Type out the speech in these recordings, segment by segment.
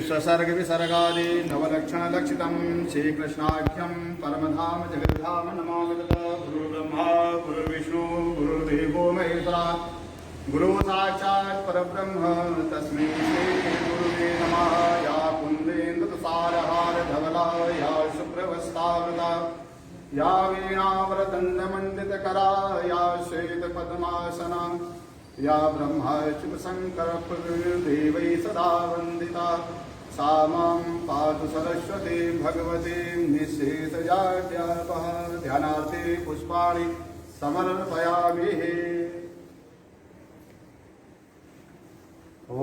विश्वसर्ग विसर्गादि नवलक्षणलक्षितं श्रीकृष्णाख्यं परमधाम जगद्धाम नमामि तत् गुरुर्ब्रह्मा गुरुर्विष्णु गुरुर्देवो महेश्वरा गुरु साक्षात् परब्रह्म तस्मै श्री गुरुवे नमः। या कुन्देन्दुसारहार धवला या शुभ्रवस्त्रावृता या वीणावरदण्डमण्डितकरा या श्वेतपद्मासना या ब्रह्मशिवशङ्करप्रभृतिर्देवैः सदा वन्दिता सा मां पातु सरस्वती भगवती निःशेषजाड्यापः। ध्यानार्थे पुष्पाणि समर्पयामि। ॐ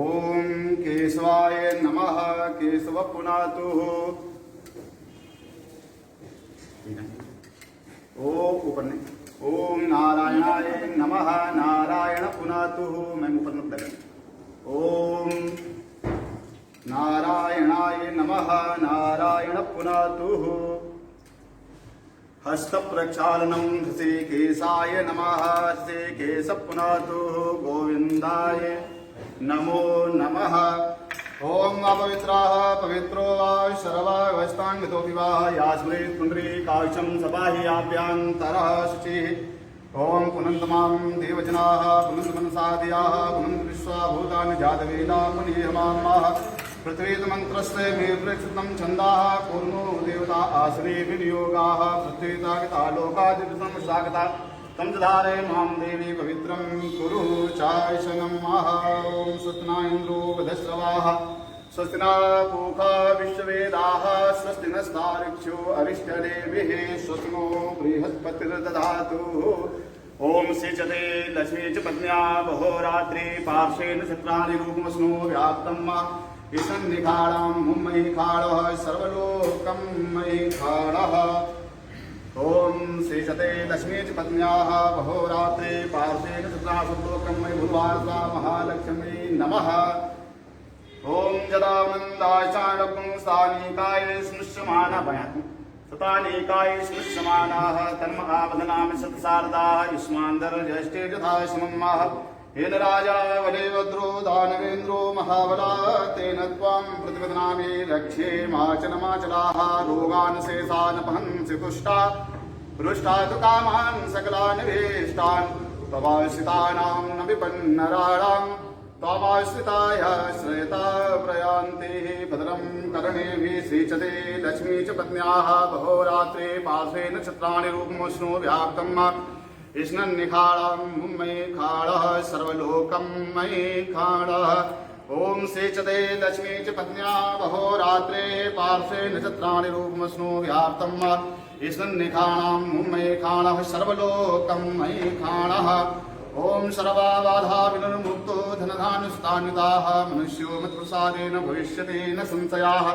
केशवाय नमः। केशव पुनातु ओ ऊपर ने ओम नारायणाय नमः। नारायण पुनातु मैं ऊपर मत लगा। ओम नारायणाय नमः। नारायण पुनातु हस्त प्रक्षालनम ऋषिकेशाय नमः। ऋषिकेश पुनातु गोविंदाय नमो नमः। ओम अपवित्राः पवित्रो वा शर्वावस्थान्वितोऽपि वा यास्मृत् पुण्डरीकाक्षं सबाह्याभ्यन्तरः शुचिः। ओम पुनन्तमां देवजनाः पुनन्तमनसादयाः पुनन्त विश्वाभूतानि जातवेदा पुनीयमाः। पृथ्वीतमन्त्रस्य मे प्रक्षिप्तं छन्दाः पूर्णो देवता आसने विनियोगाः। पृथ्वीतागता लोकादिवृतं स्वागता तं धारे मां देवी पवित्रं कुरु चायशनं महा। ॐ स्वस्ति न इन्द्रो वधश्रवाः स्वस्ति न पूषा विश्ववेदाः स्वस्ति नस्तार्क्ष्यो अरिष्टनेमिः स्वस्ति नो बृहस्पतिर्दधातु। ॐ सिचते लक्ष्मी च पत्न्या बहोरात्रि पार्श्वेन चित्राणि रूपमस्नो व्याप्तं ईशन्निखाडां मुम्मयि खाडः सर्वलोकं मयि खाडः। ओम श्रीशते लक्ष्मी च पत्न्याः बहोरात्रे पार्श्वेन चित्राशुलोकं मयि भूर्वासा महालक्ष्मी नमः। ओम जदानन्दाय चाणपुंसानीकाय स्नुष्यमाना भयातु सतानीकाय स्नुष्यमानाः तन्म आवदनामि सत्सारदाः युष्मान्दर ज्येष्ठे यथा समम्माः। येन राजा वलेवद्रो दानवेन्द्रो महाबला तेन त्वां प्रतिपदनामि रक्षे माचलमाचलाः। रोगान् शेषान् पहंसि तुष्टा रुष्टा तु कामान् सकलान् वेष्टान् त्वमाश्रितानां न विपन्नराणां त्वमाश्रिताय श्रयता प्रयान्ति। भद्रं कर्णेभिः श्रीचते लक्ष्मी च पत्न्याः बहोरात्रे पार्श्वे नक्षत्राणि रूपमोष्णो व्याप्तं ईश्नन्निखाडां मुम्मयि खाडः सर्वलोकं मयि खाडः। ओम सेचते लक्ष्मी च पत्न्या बहोरात्रे पार्श्वे नक्षत्राणि रूपमस्नो व्याप्तं ईश्नन्निखाडां मुम्मयि खाडः सर्वलोकं मयि खाडः। ओम सर्वाबाधा विनिर्मुक्तो धनधान्यस्तान्विताः मनुष्यो मत्प्रसादेन भविष्यति न संशयाः।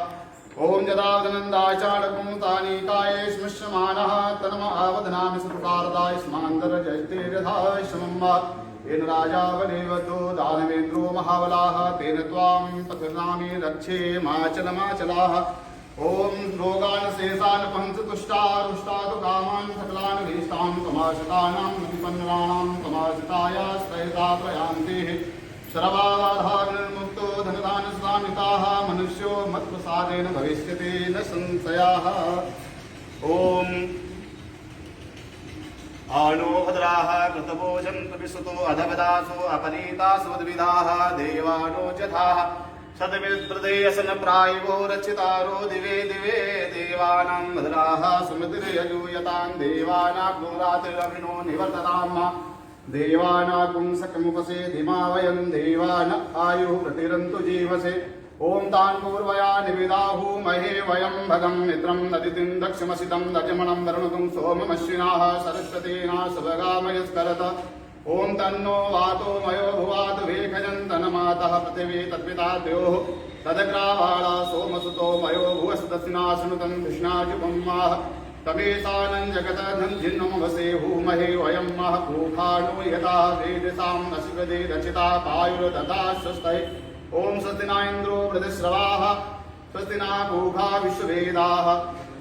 ओम जदानन्दाय चाणपुंसानीकाय स्नुष्यमानः तन्म आवदनामि सत्सारदाय स्मान्दर ज्येष्ठे यथा समम्मा। येन राजा वलेवद्रो दानवेन्द्रो महाबलाः तेन त्वां प्रतिपदनामि रक्षे माचलमाचलाः। ओम रोगान् शेषान् पहंसि तुष्टा रुष्टा तु कामान् सकलान् वेष्टान् त्वमाश्रितानां न विपन्नराणां त्वमाश्रिताय श्रयता प्रयान्ति। सर्वाबाधा विनिर्मुक्तो धनधान्यस्तान्विताः मनुष्यो मत्प्रसादेन भविष्यति न संशयाः। ओम आनो भद्राः कृतभोजन्तु विश्रुतो अधवदासो अपनीतासो द्विधाः देवानो जथाः सद्विप्रदेयसन प्रायवो रचितारो दिवे दिवे। देवानां भद्राः सुमतिर्यजूयतां देवानाग्नो रात्रिरविनो निवर्तताम्। देवानागुं सकमुपसे धिमा वयं देवान आयुः प्रतिरन्तु जीवसे। ओम तान् पूर्वया निविदाहु महे वयं भगं मित्रं नदितिं दक्षमसितं दजमनं वरुणुं सोममश्विनाः सरस्वतीना सुभगामयस्करत। ओम तन्नो वातो मयो भुवात वेखजन्तनमातः पृथिवी तत्पिता द्योः तदग्रावाळा सोमसुतो मयो भुवस्तस्ना शृणुतं कृष्णाजुपम्माः। तमेशानं जगतधन्धिन्नमवसे हूमहे वयं मह पूखाणो यथा वेदसां नशिवदे रचिता पायुर्दधा स्वस्तये। ओम स्वस्ति न इन्द्रो वृधश्रवाः स्वस्ति न पूषा विश्ववेदाः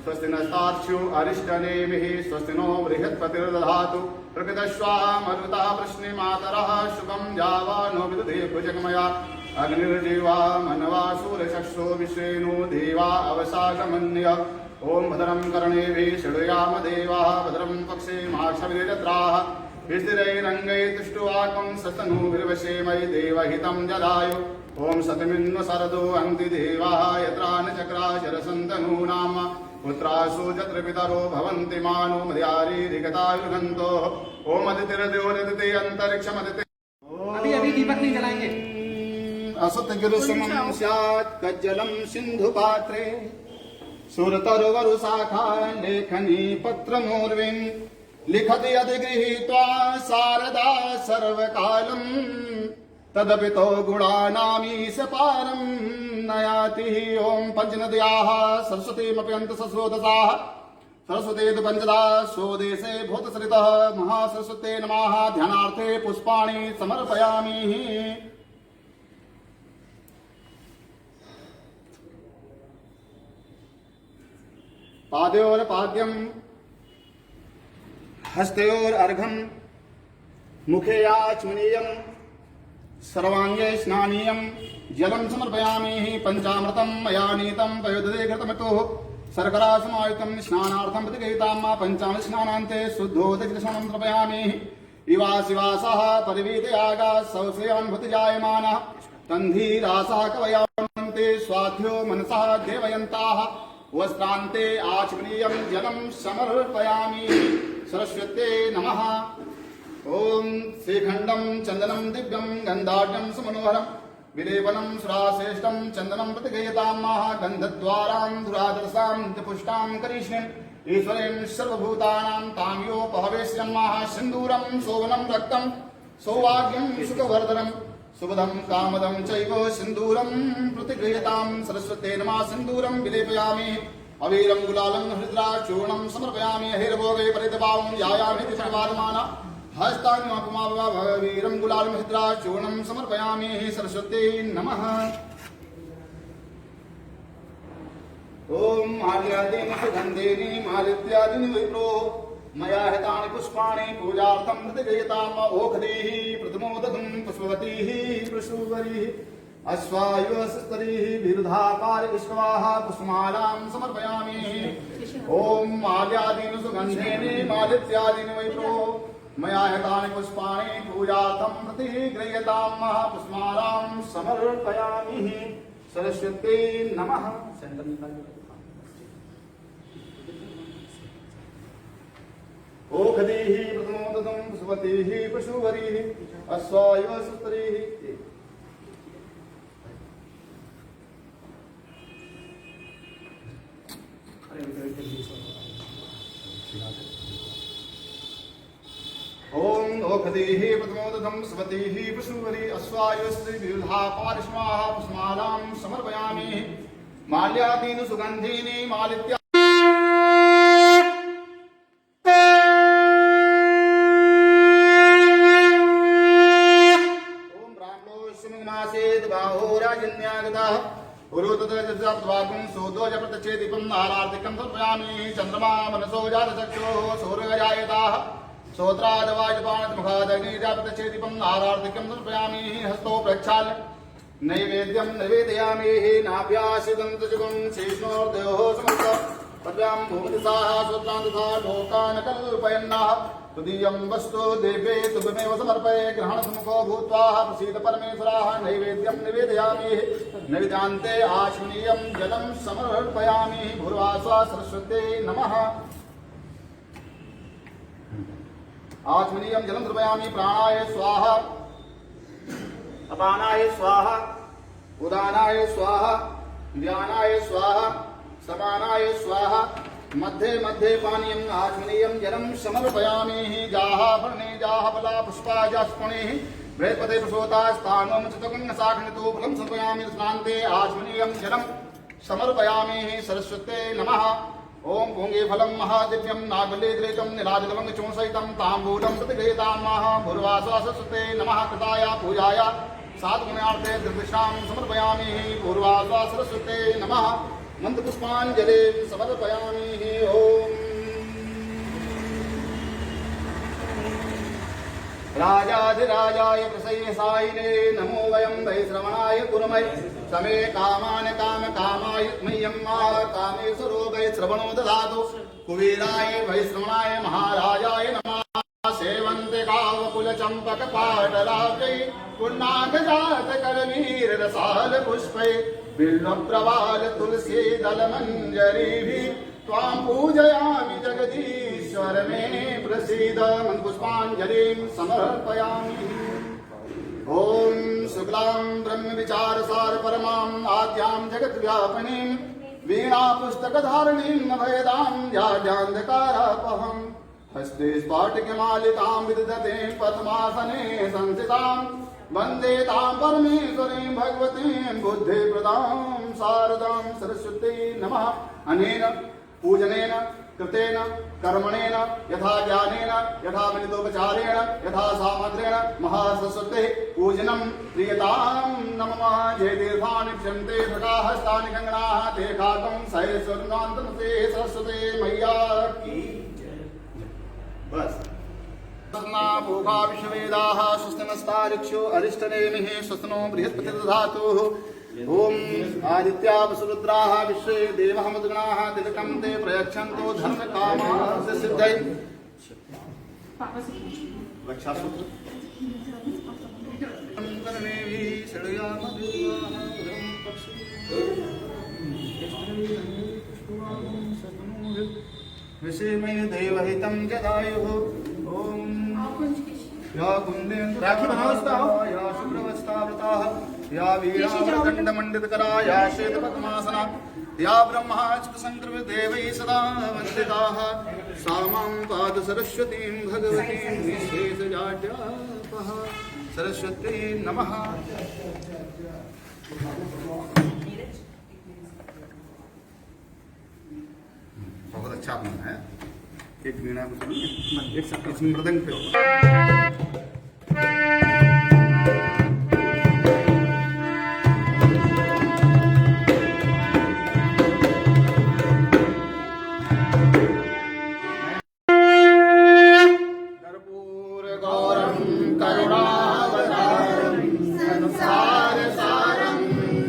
स्वस्ति नस्तार्क्ष्यो अरिष्टनेमिः स्वस्ति नो बृहस्पतिर्दधातु। प्रकृतश्वा मरुता वृष्णिमातरः शुभं जावानो विदुधे भुजगमया अग्निर्देवा मनवासुरचक्षो विश्वेनो देवा अवसागमन्य ओम भद्रं कर्णेभिः शृणुयाम देवाः भद्रं पक्षेमाक्षभिर्यजत्राः स्थिरैरङ्गैस्तुष्टुवाकं सस्तनूभिर्वशेमहि देवहितं जदायु ओम सतमिन्व सरदो अन्ति देवाः यत्रान चक्राचरसन्तनूनाम पुत्रासु यत्र पितरो भवन्ति मानो मर्यारीरिकतायुघन्तो ओम अदितिर्द्योरदिति अन्तरिक्षमदिति अभी दीपक नहीं जलाएंगे। असतगिरुसमं स्यात् कज्जलं सिन्धुपात्रे सुरतरुवरुशाखा लेखनी पत्रमूर्विं लिखति अधिगृहीत्वा शारदा सर्वकालम् तदपितो गुणानामीश पारं नयाति ओम पंचनद्याः सरस्वतीमप्यन्त सस्रोतसाः सरस्वती तु पंचदा स्वदेशे भूतसरितः महासरस्वते नमः ध्यानार्थे पुष्पाणि समर्पयामि। पादयोर्पाद्यं हस्तयोरर्घं मुखे आचमनीयं सर्वांगे स्नानीयं जलं समर्पयामि पंचामृतं मया नीतं पयोदधे घृतमतुः शर्करा समायुक्तं स्नानार्थं प्रतिगृहीतां पंचामृत स्नानान्ते शुद्धोदकस्नानं समर्पयामि। इवासिवासः परिवीतयागा सौसेवानुभूतिजायमानः तन्धीरासः कवयान्ते स्वाध्यो मनसः देवयन्ताः वस्त्रान्ते आचमनीयं जलं समर्पयामि। सरस्वत्यै नमः। ओम श्रीखंडम चंदनम दिव्यम गंधाढ्यम सुमनोहरम विलेपनम सुराश्रेष्ठम चंदनम प्रतिगयताम गंधद्वारां धुरादरसां पुष्टां करिष्यन् ईश्वरेण सर्वभूतानां ताम्योपहवेश्यं सिन्दूरं शोभनं रक्तं सौभाग्यं सुखवर्धनं सुबधं कामदं चैव सिन्दूरं प्रतिगृह्यतां। सरस्वते नमः। सिन्दूरं विलेपयामि अवीरं गुलालं हृद्राचूर्णं समर्पयामि। अहिर्भोगे परितभावं यायामि सर्वात्माना हस्तान्यपमावीरं गुलालं हृद्राचूर्णं समर्पयामि। सरस्वत्यै नमः। ओम माल्यादीनि सुगन्धीनि मालित्यादीनि विप्रो मया हितानि पुष्पाणि पूजार्थं प्रतिगृहीताम्। ओखधीः प्रथमोदकं पुष्पवतीः पशुवरीः अश्वायुस्तरीः विरुधाकार इष्टवाः पुष्पमालां समर्पयामि। ओम माल्यादीनि सुगन्धीनि मालित्यादीनि विप्रो मया हितानि पुष्पाणि पूजार्थं प्रतिगृह्यताम्। पुष्पमालां समर्पयामि। सरस्वत्यै नमः। ओखधीः प्रथमोदकं पुष्पवतीः पशुवरीः अश्वायुस्तरीः ओम ओखधीः प्रथमोदकं पुष्पवतीः पशुवरी अश्वायुस्त्रीविरुधापारिष्माः पुष्पमालां समर्पयामि। माल्यादीनि सुगन्धीनि मालित्या ओम ब्राह्मणोऽस्मिन्मासेद् बाहोराजन्यागतः पुरोतद्वाकुं सोदोज प्रत्यक्षे दीपं नारार्तिकं समर्पयामि। चन्द्रमा मनसो जातचक्षुः सौर्यजायताः श्रोत्रादवाजपानमुखादग्निजापत्यक्षे दीपं नारार्तिकं समर्पयामि। हस्तो प्रक्षाल्य नैवेद्यं निवेदयामि। नाभ्यासिदन्तजुगं शेषणोर्दयोः समस्त पद्भ्यां भूमिदिशाः श्रोत्रान्तथा लोकान् कल्पयन्नः तदीयं वस्तु देवे तुभ्यमेव समर्पये। ग्रहणसम्मुखो भूत्वा प्रसीद परमेश्वराः नैवेद्यं निवेदयामि। नैवेद्यान्ते आचमनीयं जलं समर्पयामि। भूर्वास्वा सरस्वत्यै नमः। आचमनीयं जलं समर्पयामि। प्राणाय स्वाहा अपानाय स्वाहा उदानाय स्वाहा व्यानाय स्वाहा समानाय स्वाहा मध्ये मध्ये पानीयम् आचमनीयं जलं समर्पयामि। जाहाफलने जाहफला पुष्पा जास्पणेः बृहत्पते प्रसूता स्थानों चतुर्गण्यशाखनितो फलं समर्पयामि। स्नान्ते आचमनीयं जलं समर्पयामि। सरस्वत्यै नमः। ओम पूंगे फलं महादिव्यं नागलेद्रेकं नीलाजलवङ्गचूर्णसहितं ताम्बूलं प्रतिगृहीताम्। भूर्वास्वा सरस्वत्यै नमः। कृताय पूजाय साधुगुणार्थे द्रव्यशां समर्पयामि। भूर्वास्वा सरस्वत्यै नमः। मन्त्रपुष्पाञ्जलिं समर्पयामि। ओम राजाधिराजाय प्रसयसायिने नमो वयं वै श्रवणाय कुर्महे समे कामान् कामकामाय मह्यं मा कामेश्वरो वै श्रवणो ददातु कुबेराय वै श्रवणाय महाराजाय नमः सेवन्ते कावकुलचम्पकपाटलाब्जै पूर्णाङ्गजातकरवीररसाल पुष्पै बिल्वप्रवाल तुलसी दलमञ्जरीभिः त्वां पूजयामि जगदीश्वर मे प्रसीद मन्पुष्पाञ्जलिं समर्पयामि। ॐ शुक्लां ब्रह्मविचारसार परमां आद्यां जगद्व्यापिनीं वीणापुस्तकधारिणीं अभयदां याज्ञान्धकारापहं हस्ते स्फाटिकमालिकां विदधते पद्मासने संस्थितां वन्दे तां परमेश्वरीं भगवतीं बुद्धिप्रदां शारदां सरस्वती नमः। अनेन पूजनेन कृतेन कर्मणेन यथा ज्ञानेन यथा विनितोपचारेण यथा सामग्रेण महासरस्वतेः पूजनं प्रियतां नमः। जे तीर्थानि क्षन्ते प्रकाहस्तानि गङ्गणाः ते खातं सहस्रनान्तमते सरस्वते मैया की बस भूखा विश्ववेदाः स्वस्तिनस्तारिक्षो अरिष्टनेमिः स्वस्तिनो बृहस्पतिर्दधातुः। ओम आदित्या वसुरुद्राः विश्वे देवः मद्गणाः तिलकं ते प्रयच्छन्तो धर्म कामास्य सिद्धये। रक्षासूत्र विषेमय देवहितं जदायुः। ओम या राखी बनाओ इसका या शुभ्रवस्त्रावृताः या वीणावरदण्डमण्डितकरा या श्वेतपद्मासना या ब्रह्माच्युतशङ्करदेवैः सदा वन्दिताः सा मां पादसरस्वतीं भगवतीं विशेषजाड्यापः सरस्वती नमः। बहुत अच्छा बना है। एक वीणा को एक मृदंग पे कर्पूर गौरम करुणावतारम संसार सारम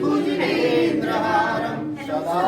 भुजनेन्द्रहारम सदा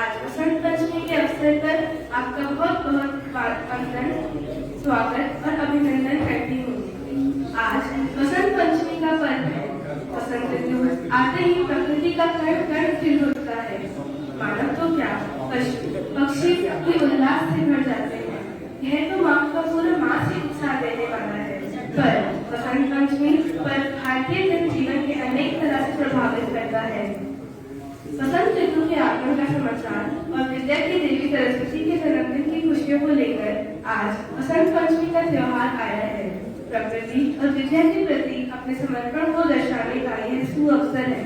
आज बसंत पंचमी के अवसर पर आपका बहुत बहुत वंदन, स्वागत और अभिनंदन करती हूँ। आज बसंत पंचमी का पर्व है। बसंत ऋतु आते ही प्रकृति का कण कण खिल उठता है। मानव तो क्या, पशु पक्षी भी उल्लास से भर जाते हैं। यह तो माँ का पूरा मास ही उत्साह देने वाला है। पर बसंत पंचमी पर भारतीय जनजीवन के अनेक तरह से प्रभावित करता है। बसंत ऋतु के आगमन का समाचार और विद्या की देवी सरस्वती के जन्मदिन की खुशियों को लेकर आज बसंत पंचमी का त्योहार आया है। प्रकृति और विद्या के प्रति अपने समर्पण को दर्शाने का यह सुअवसर है।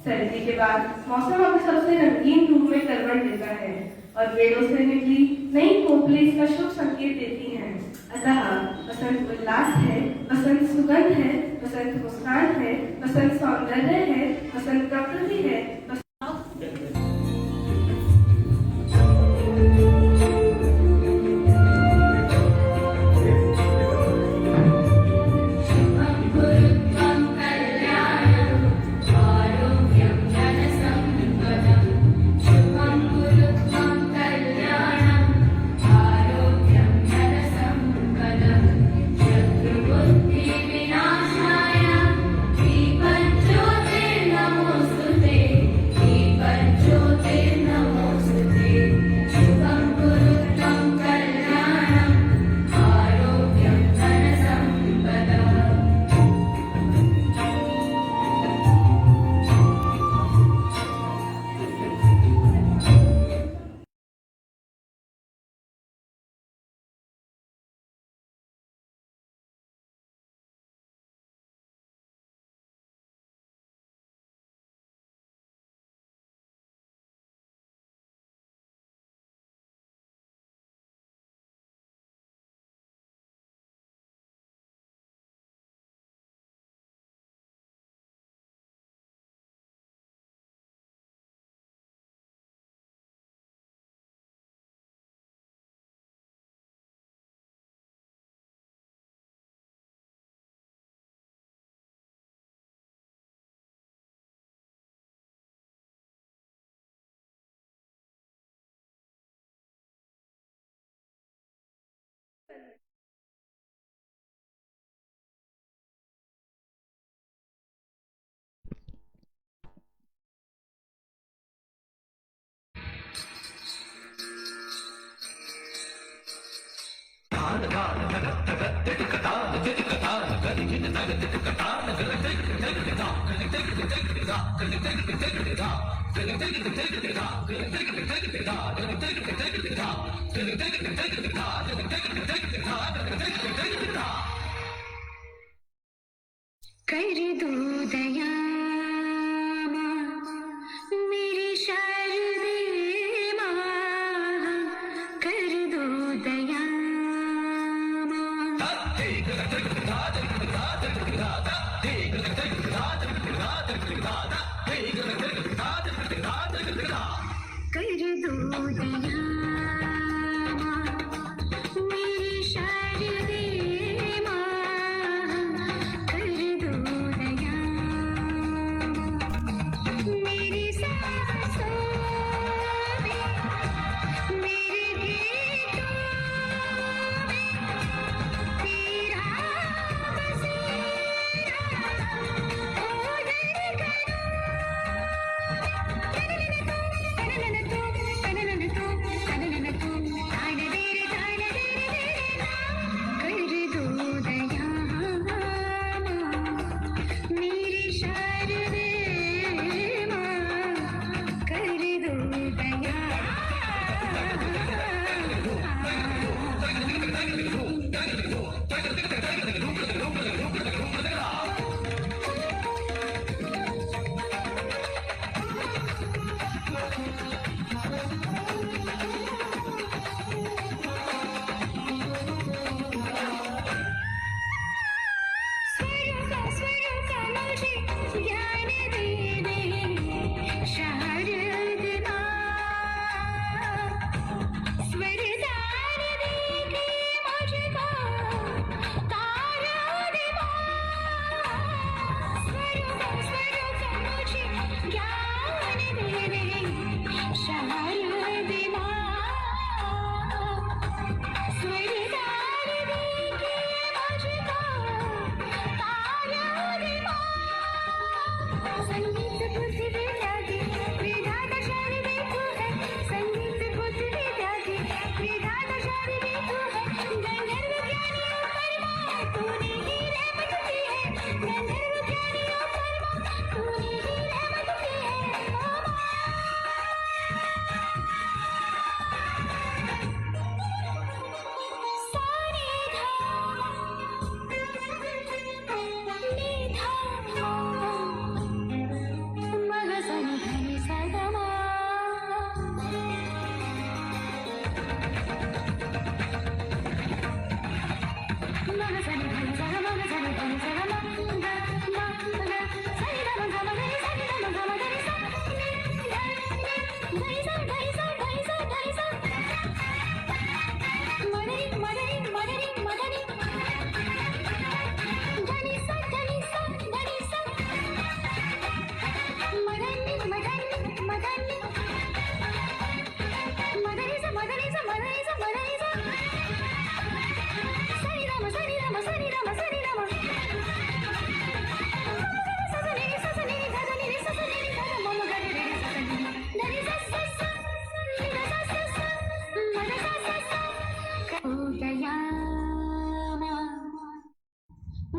सर्दी के बाद मौसम अपने सबसे रंगीन रूप में करवट लेता है और पेड़ों से निकली नई पोपली इसका शुभ संकेत देती हैं। अतः बसंत उल्लास है, बसंत सुगंध है, बसंत मुस्कान है, बसंत सौंदर्य है, बसंत प्रकृति है।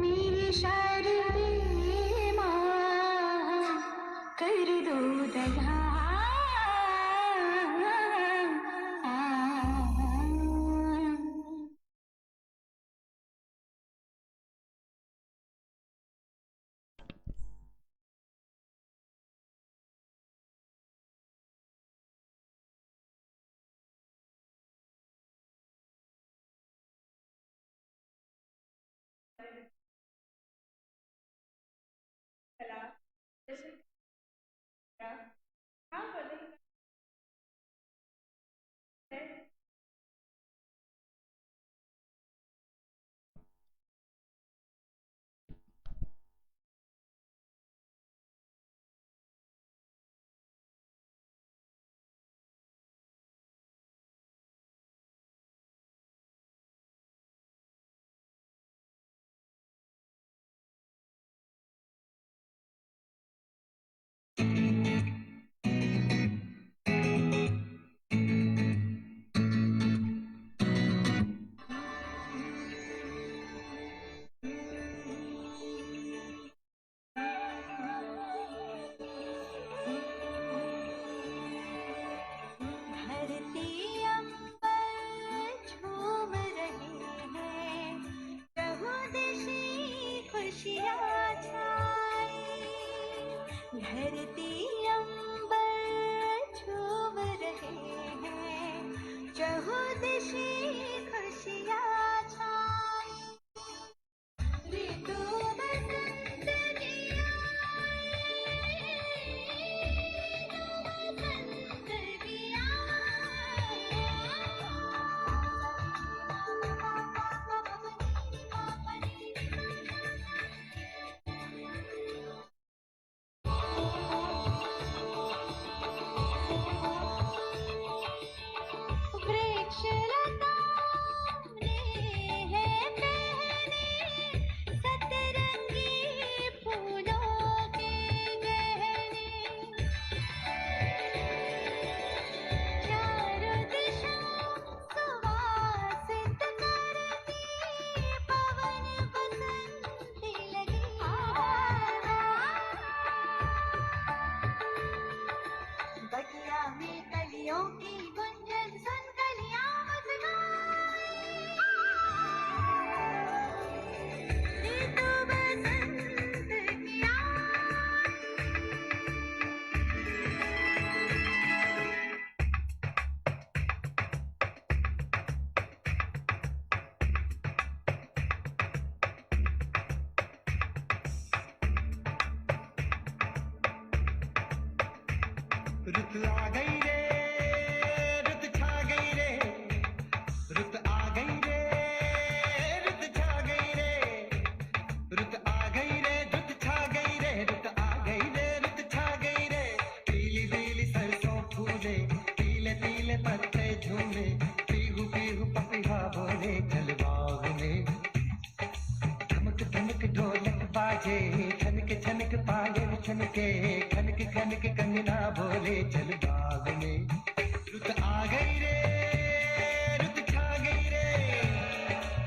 मेरी शारदे माँ कर दो दया कला जैसे हाँ बदल है धरती अंबर झूम रहे हैं चहुदिशी खुशियाँ छाई धरती अंबर झूम रहे हैं चहुदिशी खुशियाँ छाई ऋतु बसंत की बगिया में कलियों की गुंजन सुन कलियां मुस्काई ऋतु बसंत की रुत आ गई रे रुत छा गई रे रुत आ गई रे रुत छा गई रे रुत आ गई रे रुत छा गई रे रुत आ गई रे रुत छा गई रे पीली पीली सरसों फूले पीले पीले पत्ते झूले पीहू पीहू पपीहा बोले चल बाग में धमक धमक ढोलक बाजे छनक छनक पायल छनके खनक खनक कंगना बोले चल बाग में रुत आ गई रे रुत छा गई रे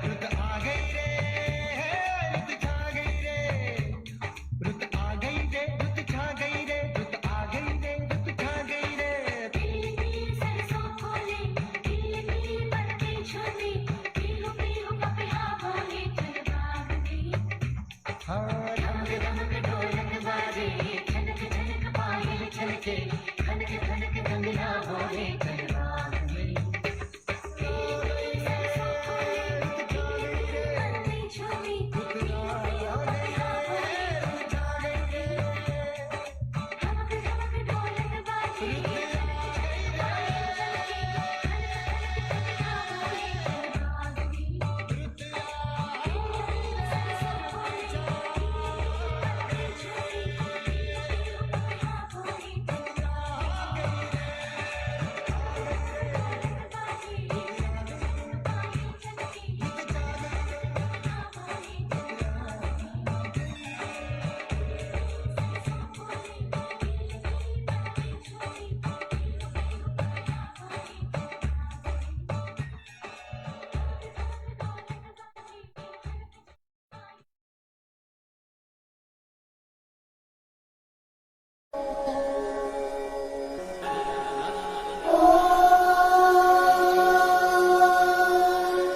रुत आ गई रे रुत छा गई रे रुत आ गई रे रुत छा गई रे रुत आ गई रे रुत छा गई रे पीली पीली सरसों फूले पीले पीले पत्ते झूले पीहू पीहू पपीहा बोले चल बाग में हाँ